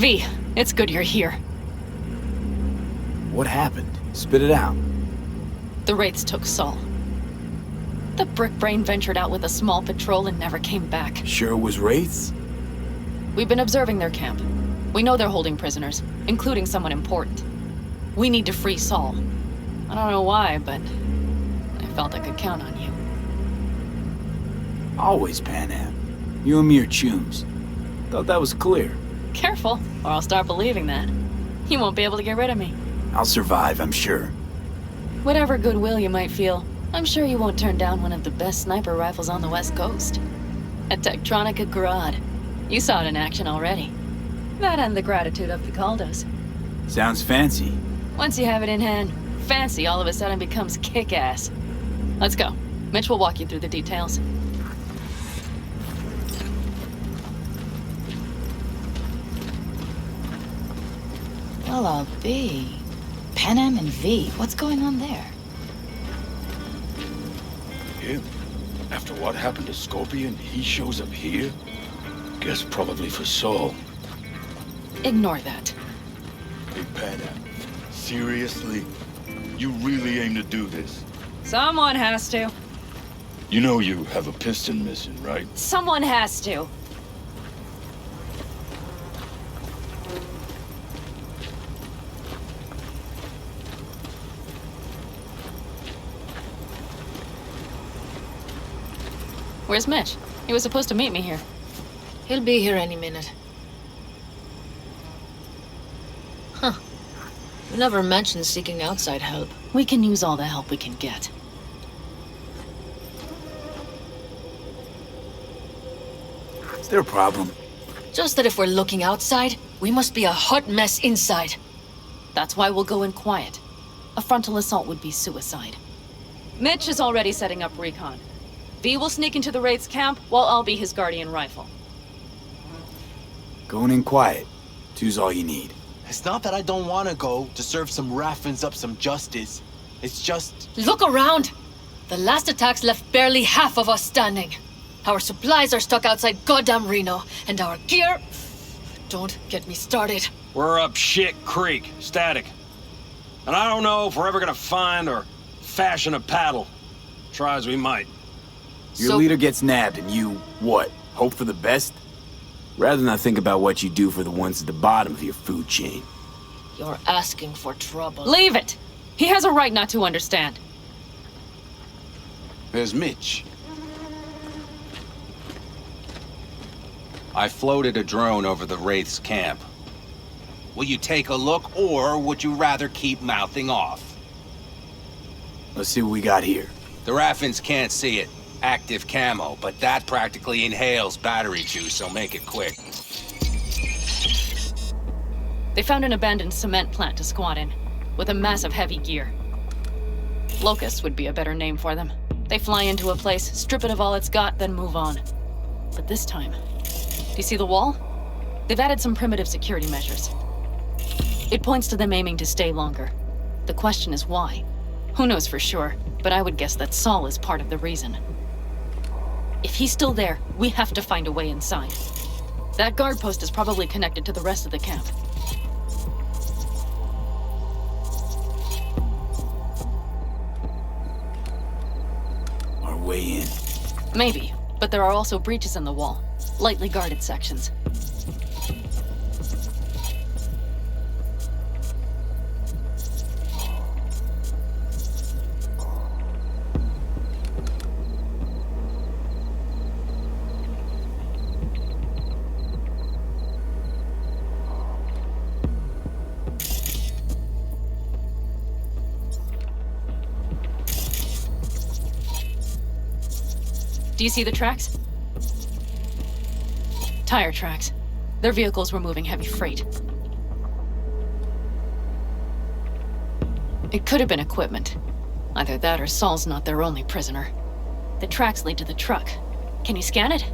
V, it's good you're here. What happened? Spit it out. The Wraiths took Saul. The Brickbrain ventured out with a small patrol and never came back. Sure it was Wraiths? We've been observing their camp. We know they're holding prisoners, including someone important. We need to free Saul. I don't know why, but I felt I could count on you. Always, Panam. You and me are chums. Thought that was clear. Careful, or I'll start believing that. You won't be able to get rid of me. I'll survive, I'm sure. Whatever goodwill you might feel, I'm sure you won't turn down one of the best sniper rifles on the West Coast. A Tektronica Grad. You saw it in action already. That and the gratitude of Picaldos. Sounds fancy. Once you have it in hand, fancy all of a sudden becomes kick-ass. Let's go. Mitch will walk you through the details. Well, I'll be. Panam and V, what's going on there? Him? After what happened to Scorpion, he shows up here? Guess probably for Saul. Ignore that. Hey, Panam, seriously? You really aim to do this? Someone has to. You know you have a piston missing, right? Someone has to. Where's Mitch? He was supposed to meet me here. He'll be here any minute. Huh. You never mentioned seeking outside help. We can use all the help we can get. Is there a problem? Just that if we're looking outside, we must be a hot mess inside. That's why we'll go in quiet. A frontal assault would be suicide. Mitch is already setting up recon. V will sneak into the Wraith's camp, while I'll be his guardian rifle. Going in quiet. Two's all you need. It's not that I don't want to go to serve some Raffins up some justice. It's just... Look around! The last attacks left barely half of us standing. Our supplies are stuck outside goddamn Reno, and our gear... Don't get me started. We're up shit creek, static. And I don't know if we're ever gonna find or fashion a paddle. Try as we might. Your leader gets nabbed and you, what, hope for the best? Rather not think about what you do for the ones at the bottom of your food chain. You're asking for trouble. Leave it! He has a right not to understand. There's Mitch. I floated a drone over the Wraith's camp. Will you take a look, or would you rather keep mouthing off? Let's see what we got here. The Raffins can't see it. Active camo, but that practically inhales battery juice, so make it quick. They found an abandoned cement plant to squat in, with a massive heavy gear. Locusts would be a better name for them. They fly into a place, strip it of all it's got, then move on. But this time, do you see the wall? They've added some primitive security measures. It points to them aiming to stay longer. The question is why? Who knows for sure, but I would guess that Saul is part of the reason. If he's still there, we have to find a way inside. That guard post is probably connected to the rest of the camp. Our way in. Maybe, but there are also breaches in the wall. Lightly guarded sections. Do you see the tracks? Tire tracks. Their vehicles were moving heavy freight. It could have been equipment. Either that or Saul's not their only prisoner. The tracks lead to the truck. Can you scan it?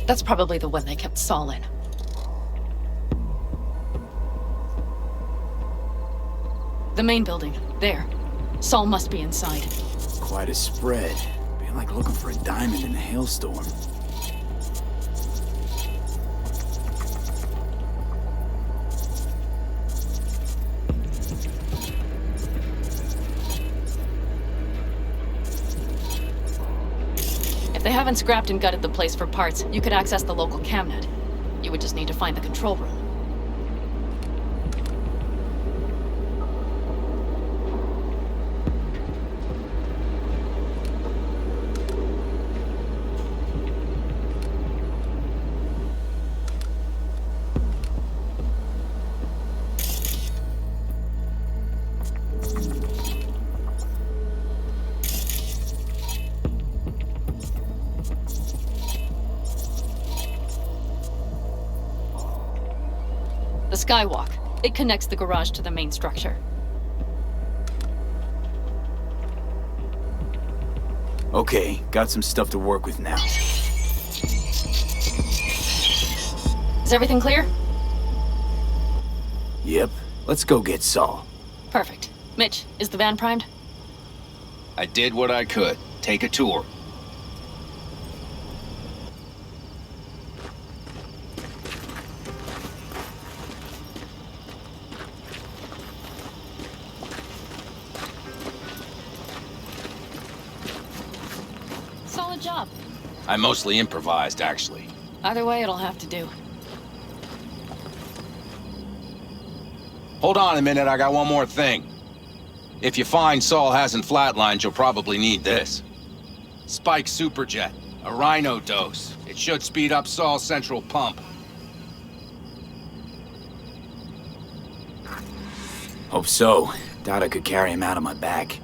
That's probably the one they kept Saul in. The main building, there. Saul must be inside. Quite a spread. Like looking for a diamond in a hailstorm. If they haven't scrapped and gutted the place for parts, you could access the local camnet. You would just need to find the control room. The skywalk. It connects the garage to the main structure. Okay, got some stuff to work with now. Is everything clear? Yep, let's go get Saul. Perfect. Mitch, is the van primed? I did what I could. Take a tour. Solid job. I mostly improvised, actually. Either way, it'll have to do. Hold on a minute, I got one more thing. If you find Saul hasn't flatlined, you'll probably need this. Spike Superjet, a rhino dose. It should speed up Saul's central pump. Hope so. Doubt I could carry him out on my back.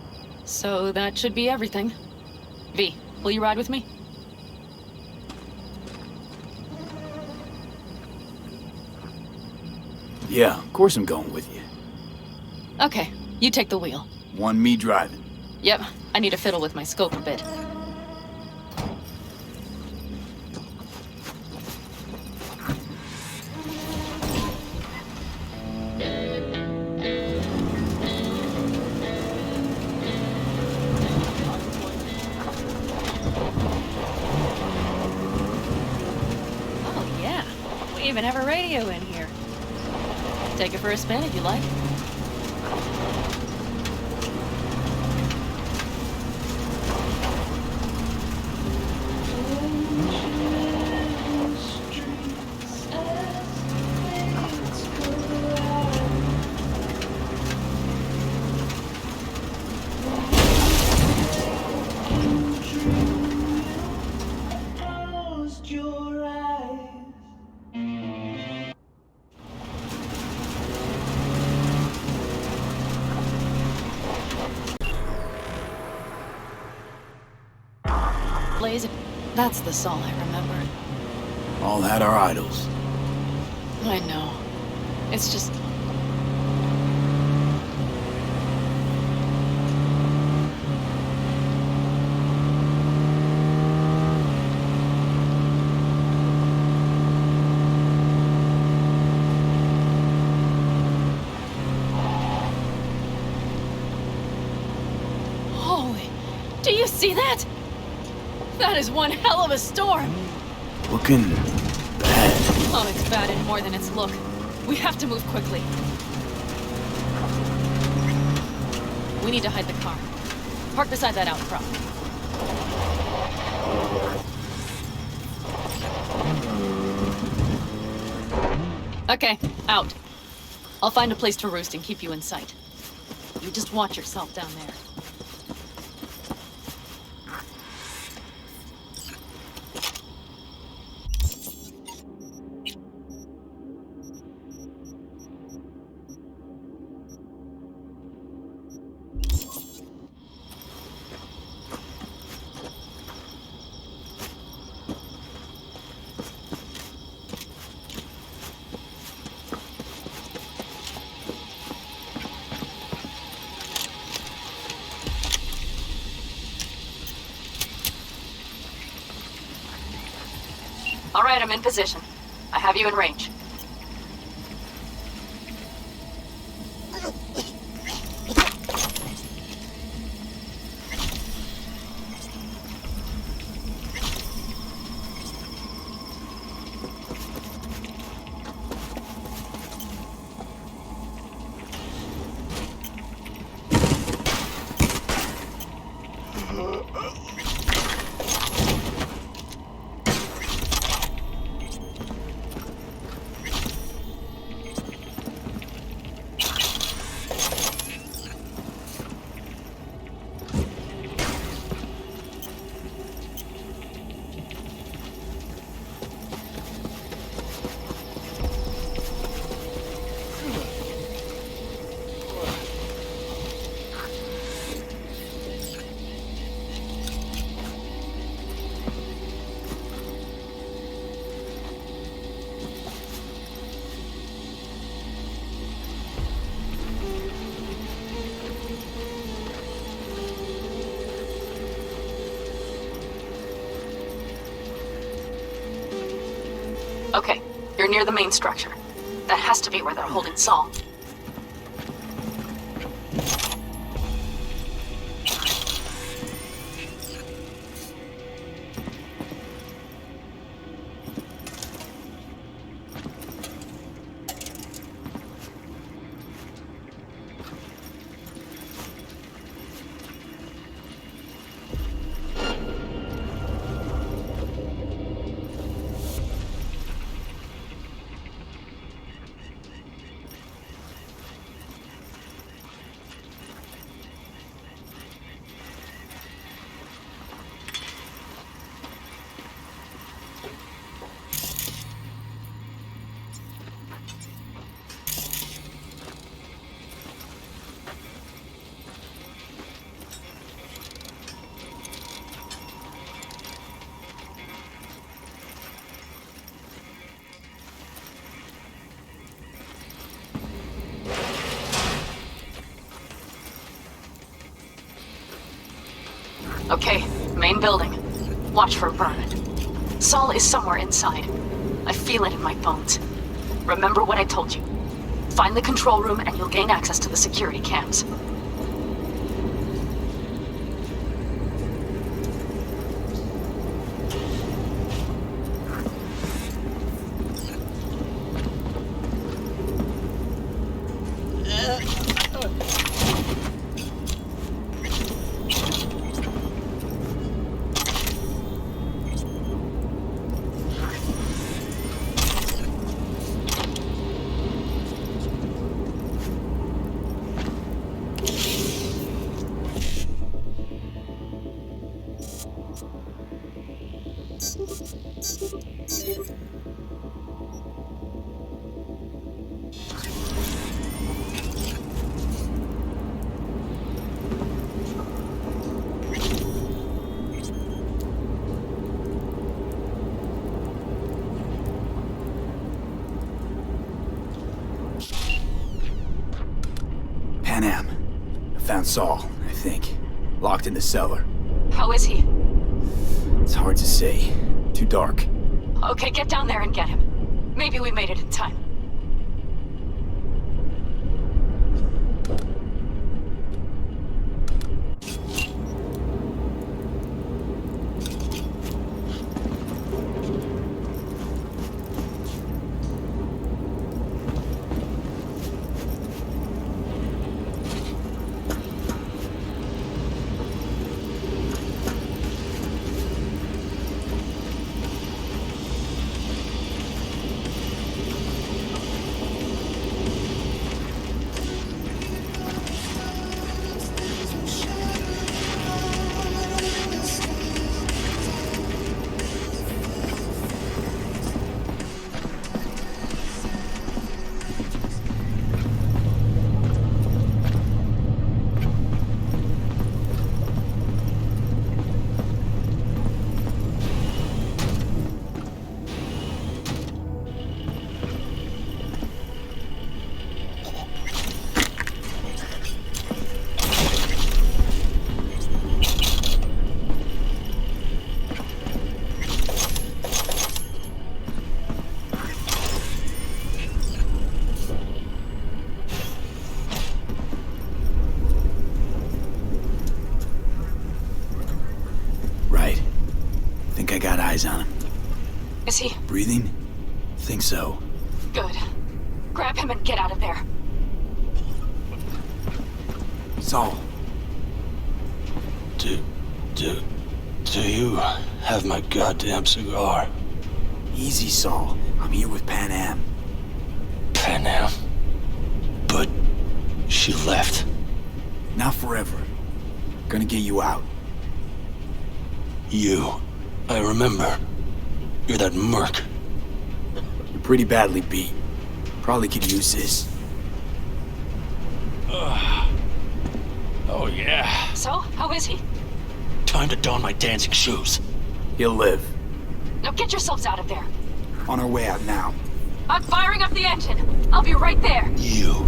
So that should be everything. V, will you ride with me? Yeah, of course I'm going with you. Okay, you take the wheel. Want me driving? Yep, I need to fiddle with my scope a bit. Oh yeah, we even have a radio in here. Take it for a spin if you like. Blaze, that's the Saul I remember. All had our idols. I know. It's just... Holy... Do you see that? That is one hell of a storm! Looking bad. Oh, it's bad in more than its look. We have to move quickly. We need to hide the car. Park beside that outcrop. Okay, out. I'll find a place to roost and keep you in sight. You just watch yourself down there. All right, I'm in position. I have you in range. Okay, you're near the main structure. That has to be where they're holding Saul. Okay, main building. Watch for a burn. Saul is somewhere inside. I feel it in my bones. Remember what I told you. Find the control room and you'll gain access to the security cams. Found Saul, I think. Locked in the cellar. How is he? It's hard to say. Too dark. Okay, get down there and get him. Maybe we made it in time. I got eyes on him. Is he? Breathing? Think so. Good. Grab him and get out of there. Saul. Do you have my goddamn cigar? Easy, Saul. I'm here with Pan Am. Pan Am? But she left. Not forever. Gonna get you out. You. I remember. You're that merc. You're pretty badly beat. Probably could use this. Oh, yeah. So, how is he? Time to don my dancing shoes. He'll live. Now get yourselves out of there. On our way out now. I'm firing up the engine. I'll be right there. You.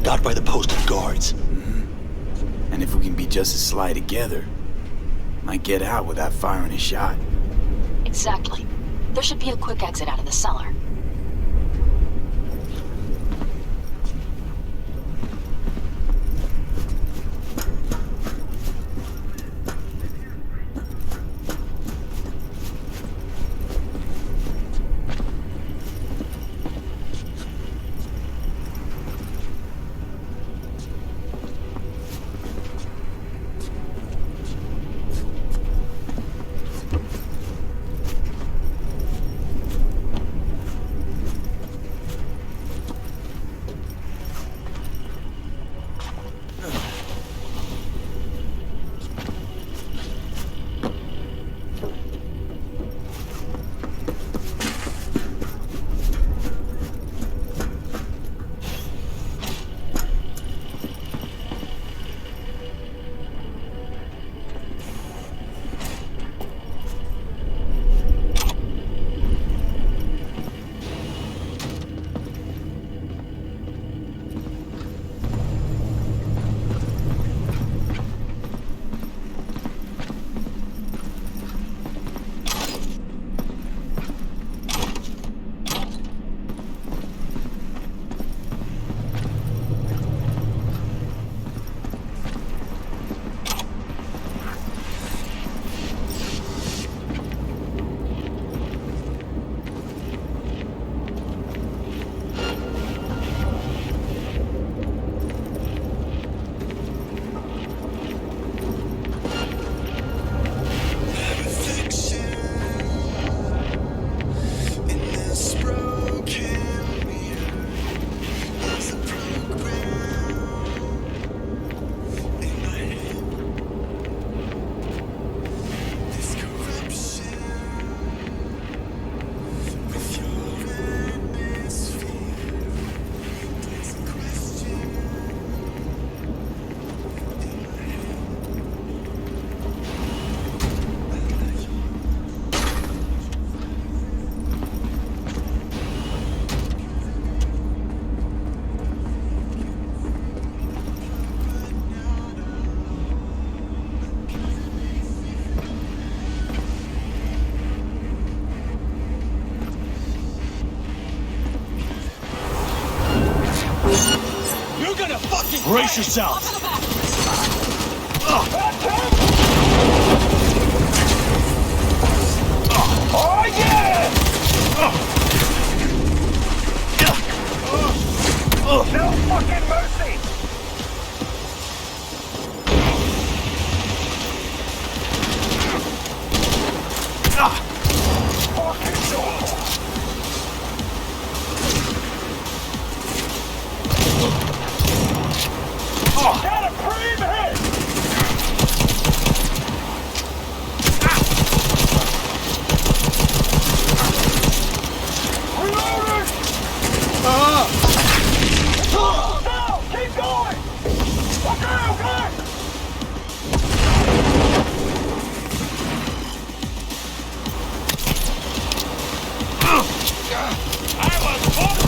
Got by the posted guards. Mm-hmm. And if we can be just as sly together, might get out without firing a shot. Exactly. There should be a quick exit out of the cellar. Brace yourself! Oh yeah! No fucking mercy! Got a cream hit! Reloading! No! Keep going! Okay, okay! I was hooked!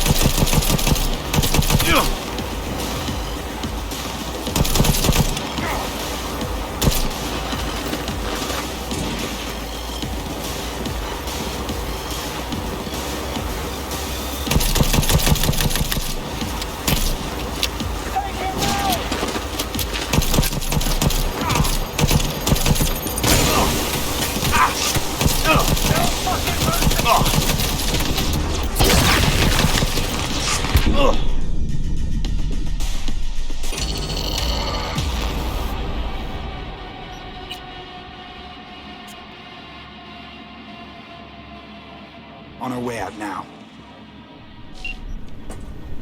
On our way out now.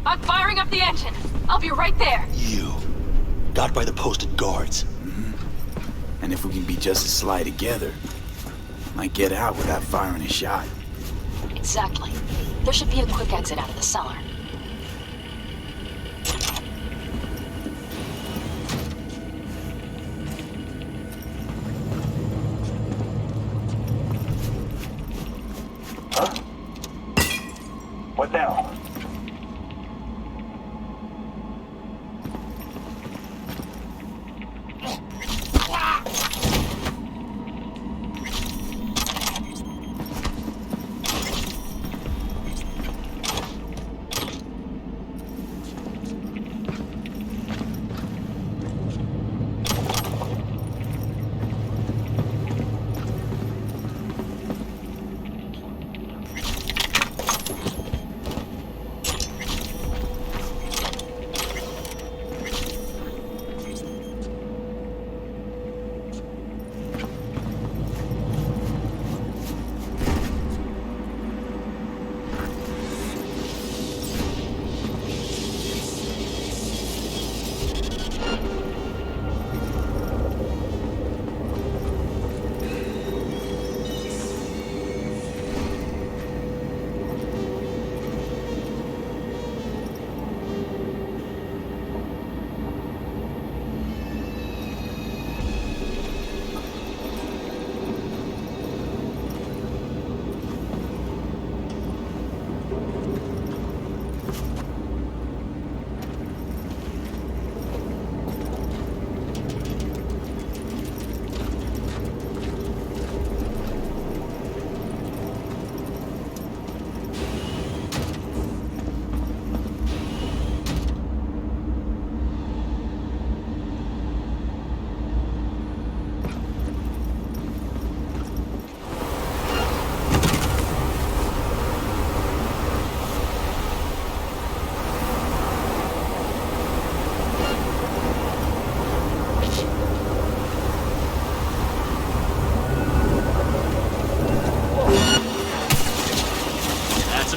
I'm firing up the engine. I'll be right there. You. Got by the posted guards. And if we can be just as sly together, might get out without firing a shot. Exactly. There should be a quick exit out of the cellar. Huh? What now?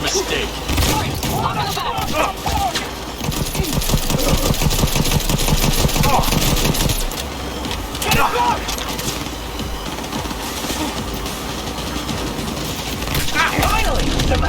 mistake. Finally, some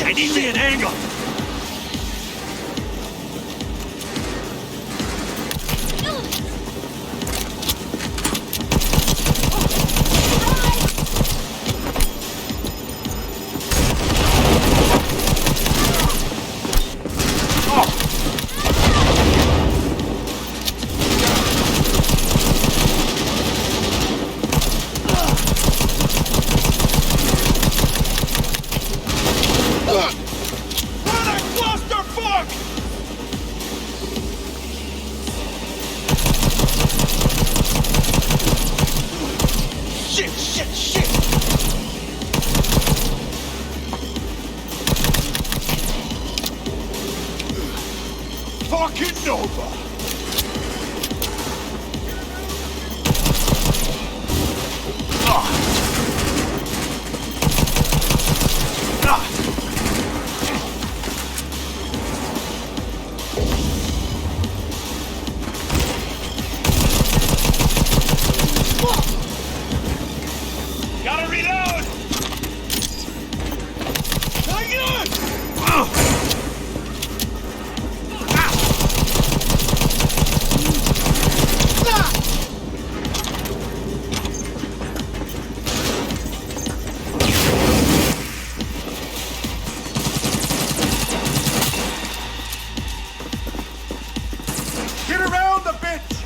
I need me an angle. Fucking Nova! Gotta reload! Get around the bitch!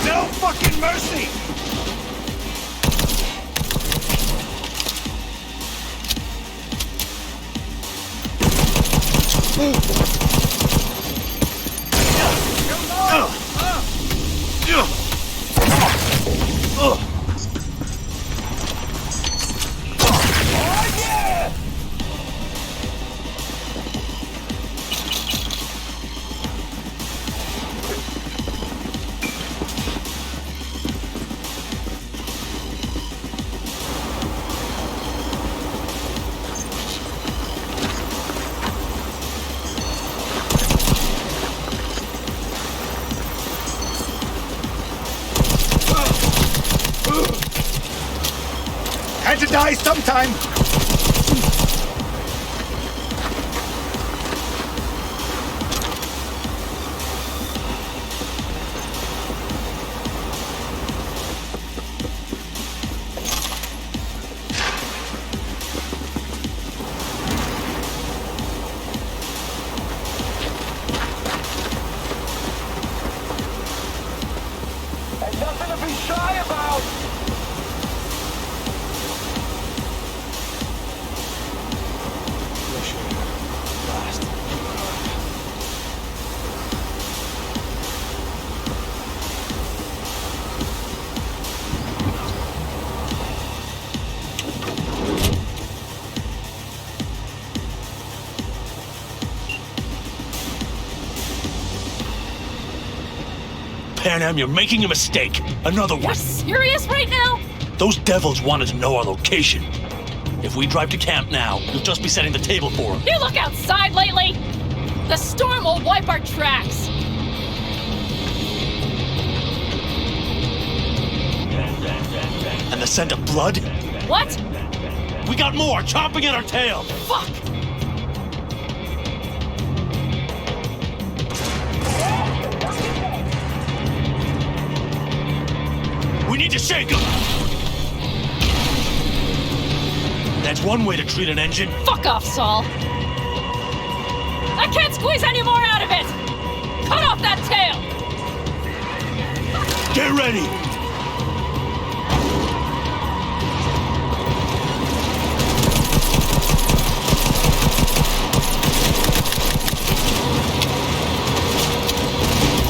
No fucking mercy! Had to die sometime! Panam, you're making a mistake. Another You're one. serious right now? Those devils wanted to know our location. If we drive to camp now, you'll just be setting the table for them. You look outside lately? The storm will wipe our tracks. And the scent of blood? What? We got more chomping at our tail. Fuck! We need to shake them. That's one way to treat an engine. Fuck off, Saul. I can't squeeze any more out of it! Cut off that tail! Get ready.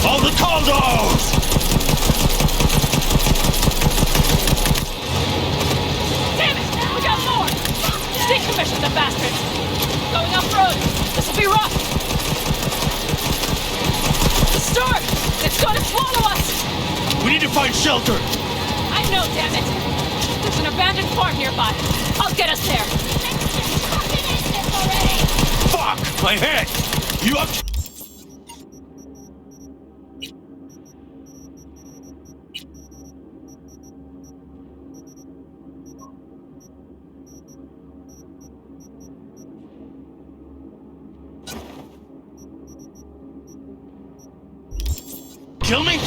All the condos! Damn it! We got more! Decommission the bastards! Going off-road! This'll be rough! The storm! It's gonna swallow us! We need to find shelter! I know, damn it! There's an abandoned farm nearby. I'll get us there! Fuck! My head! You up? Kill me?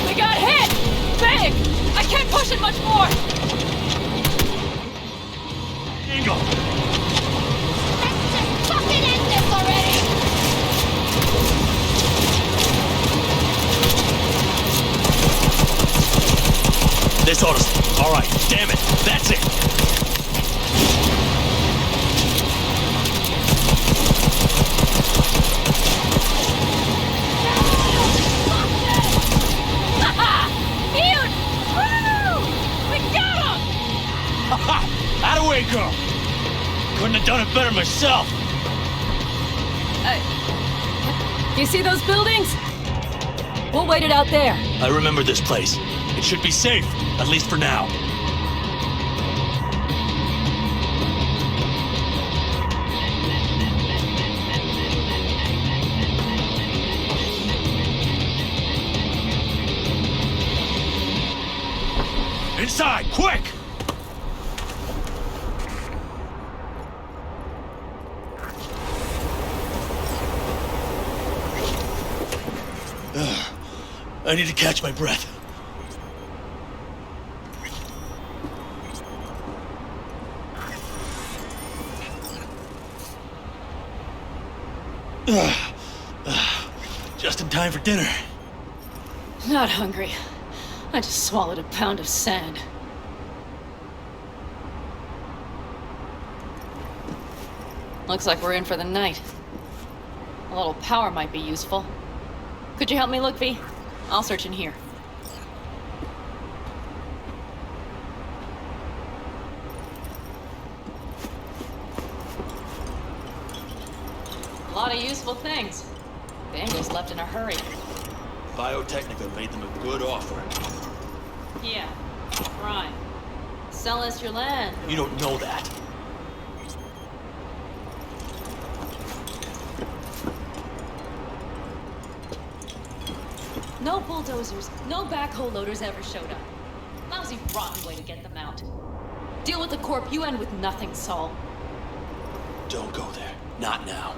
We got hit! Big! I can't push it much more! Angle! This oughta... Alright, damn it. That's it. Haha! Huge! Woo! We got him! Ha! Out of the way, girl! Couldn't have done it better myself. You see those buildings? We'll wait it out there. I remember this place. It should be safe, at least for now. Inside, quick! I need to catch my breath. Just in time for dinner. Not hungry. I just swallowed a pound of sand. Looks like we're in for the night. A little power might be useful. Could you help me look, V? I'll search in here. A lot of useful things. The Angles left in a hurry. Biotechnica made them a good offer. Yeah, prime. Sell us your land. You don't know that. No bulldozers, no backhoe loaders ever showed up. Lousy, rotten way to get them out. Deal with the corp, you end with nothing, Saul. Don't go there. Not now.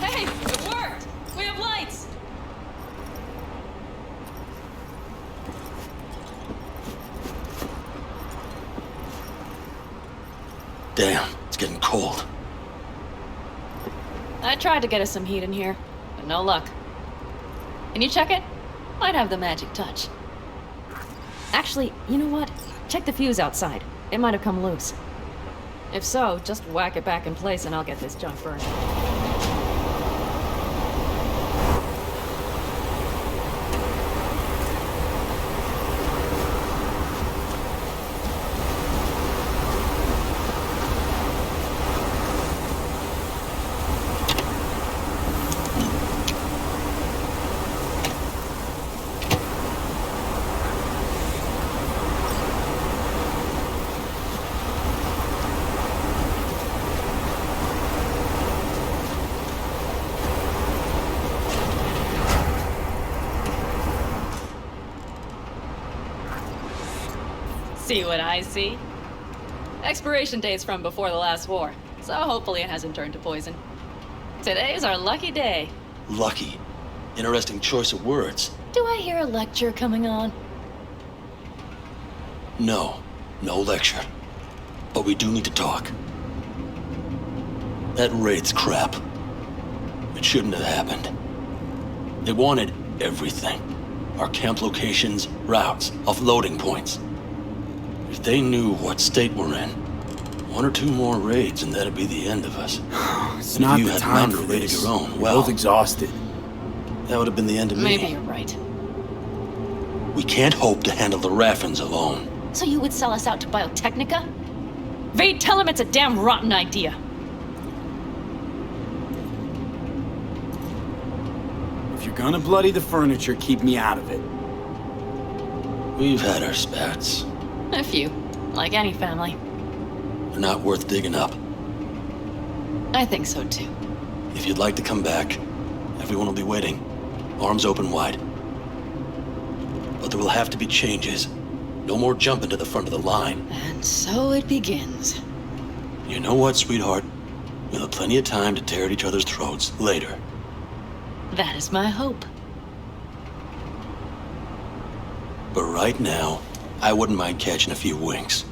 Hey, it worked! We have lights! Damn, it's getting cold. I tried to get us some heat in here, but no luck. Can you check it? Might have the magic touch. Actually, you know what? Check the fuse outside. It might have come loose. If so, just whack it back in place and I'll get this junk burned. See what I see? Expiration date's from before the last war, so hopefully it hasn't turned to poison. Today's our lucky day. Lucky. Interesting choice of words. Do I hear a lecture coming on? No. No lecture. But we do need to talk. That raid's crap. It shouldn't have happened. They wanted everything. Our camp locations, routes, offloading points. If they knew what state we're in, 1 or 2 more raids and that'd be the end of us. It's And not if you the had time mounted for a raid of this. your own, We're well, both exhausted. that would have been the end of me. Maybe you're right. We can't hope to handle the Raffins alone. So you would sell us out to Biotechnica? Vade, tell him it's a damn rotten idea. If you're gonna bloody the furniture, keep me out of it. We've had our spats. A few, like any family. They're not worth digging up. I think so too. If you'd like to come back, everyone will be waiting. Arms open wide. But there will have to be changes. No more jumping to the front of the line. And so it begins. You know what, sweetheart? We'll have plenty of time to tear at each other's throats later. That is my hope. But right now, I wouldn't mind catching a few winks.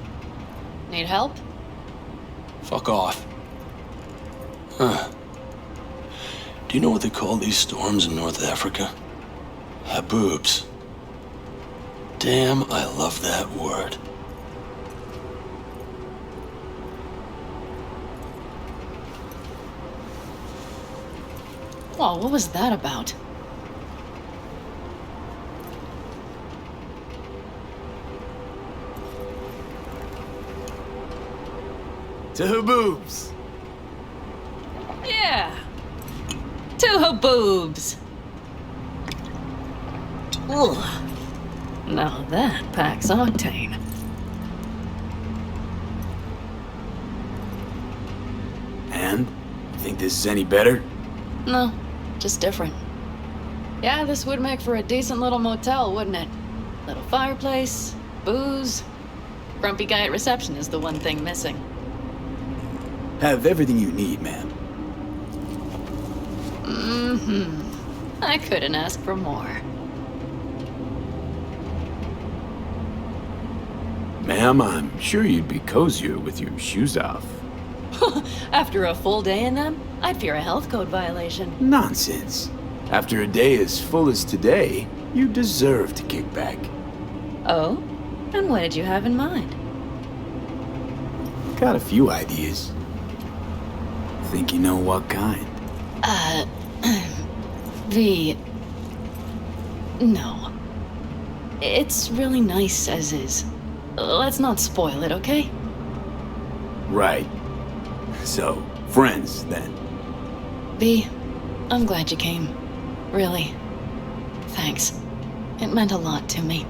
Need help? Fuck off. Huh. Do you know what they call these storms in North Africa? Haboobs. Damn, I love that word. Whoa, what was that about? To Haboobs. Yeah. To Haboobs. Ugh. Now that packs octane. And? You think this is any better? No, just different. Yeah, this would make for a decent little motel, wouldn't it? Little fireplace, booze. Grumpy guy at reception is the one thing missing. Have everything you need, ma'am. Mm-hmm. I couldn't ask for more. Ma'am, I'm sure you'd be cozier with your shoes off. After a full day in them, I'd fear a health code violation. Nonsense. After a day as full as today, you deserve to kick back. Oh? And what did you have in mind? Got a few ideas. Think you know what kind? No. It's really nice as is. Let's not spoil it, okay? Right. So, friends, then. V, I'm glad you came. Really. Thanks. It meant a lot to me.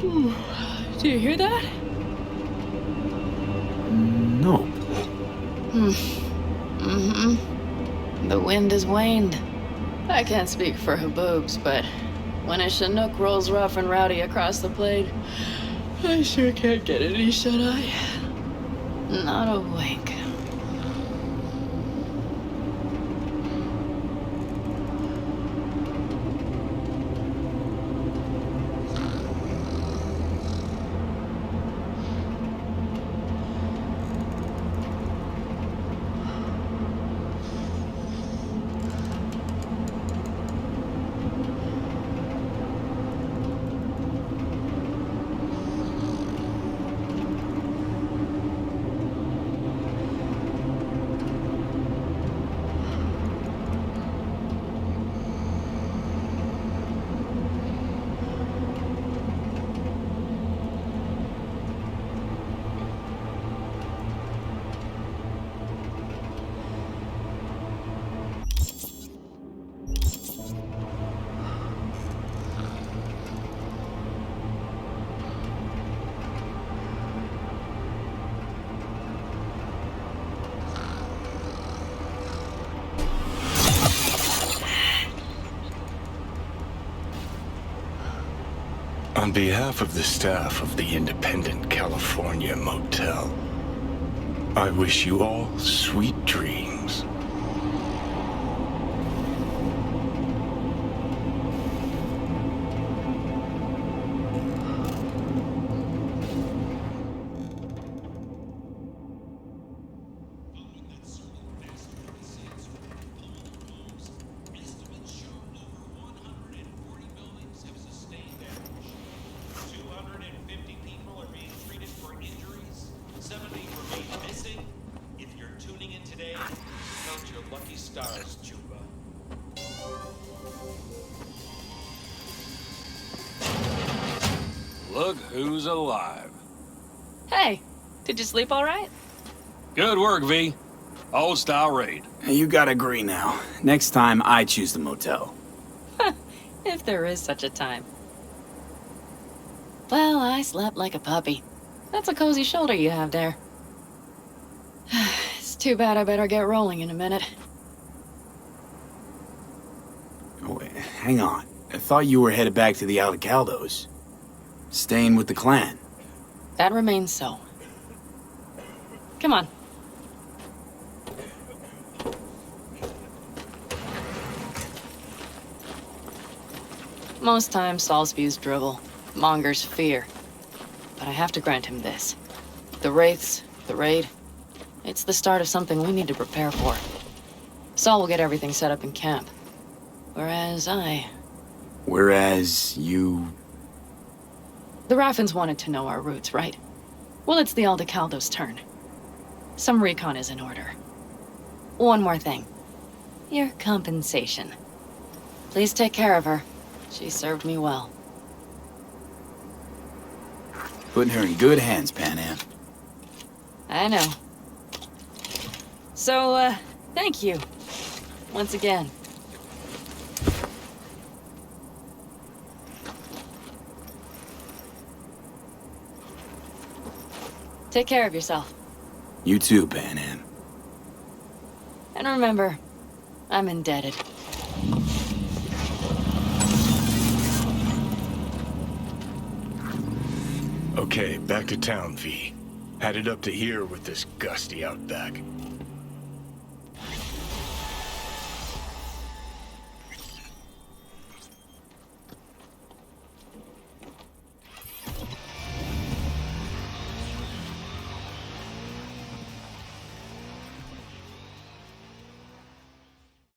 Do you hear that? Nope. The wind has waned. I can't speak for Haboobs, but when a Chinook rolls rough and rowdy across the plate, I sure can't get any shut-eye. Not a wink. On behalf of the staff of the Independent California Motel, I wish you all sweet dreams. Look who's alive. Hey, did you sleep all right? Good work, V. Old style raid. You gotta agree now. Next time, I choose the motel. If there is such a time. Well, I slept like a puppy. That's a cozy shoulder you have there. It's too bad I better get rolling in a minute. Oh, wait, hang on. I thought you were headed back to the Alcaldos. Staying with the clan. That remains so. Come on. Most times, Saul spews drivel, mongers fear. But I have to grant him this. The Wraiths, the raid, it's the start of something we need to prepare for. Saul will get everything set up in camp. Whereas you... The Raffins wanted to know our roots, right? Well, it's the Aldecaldo's turn. Some recon is in order. One more thing. Your compensation. Please take care of her. She served me well. Putting her in good hands, Pan Am. I know. So, thank you. Once again. Take care of yourself. You too, Pan Am. And remember, I'm indebted. Okay, back to town, V. Headed up to here with this gusty outback.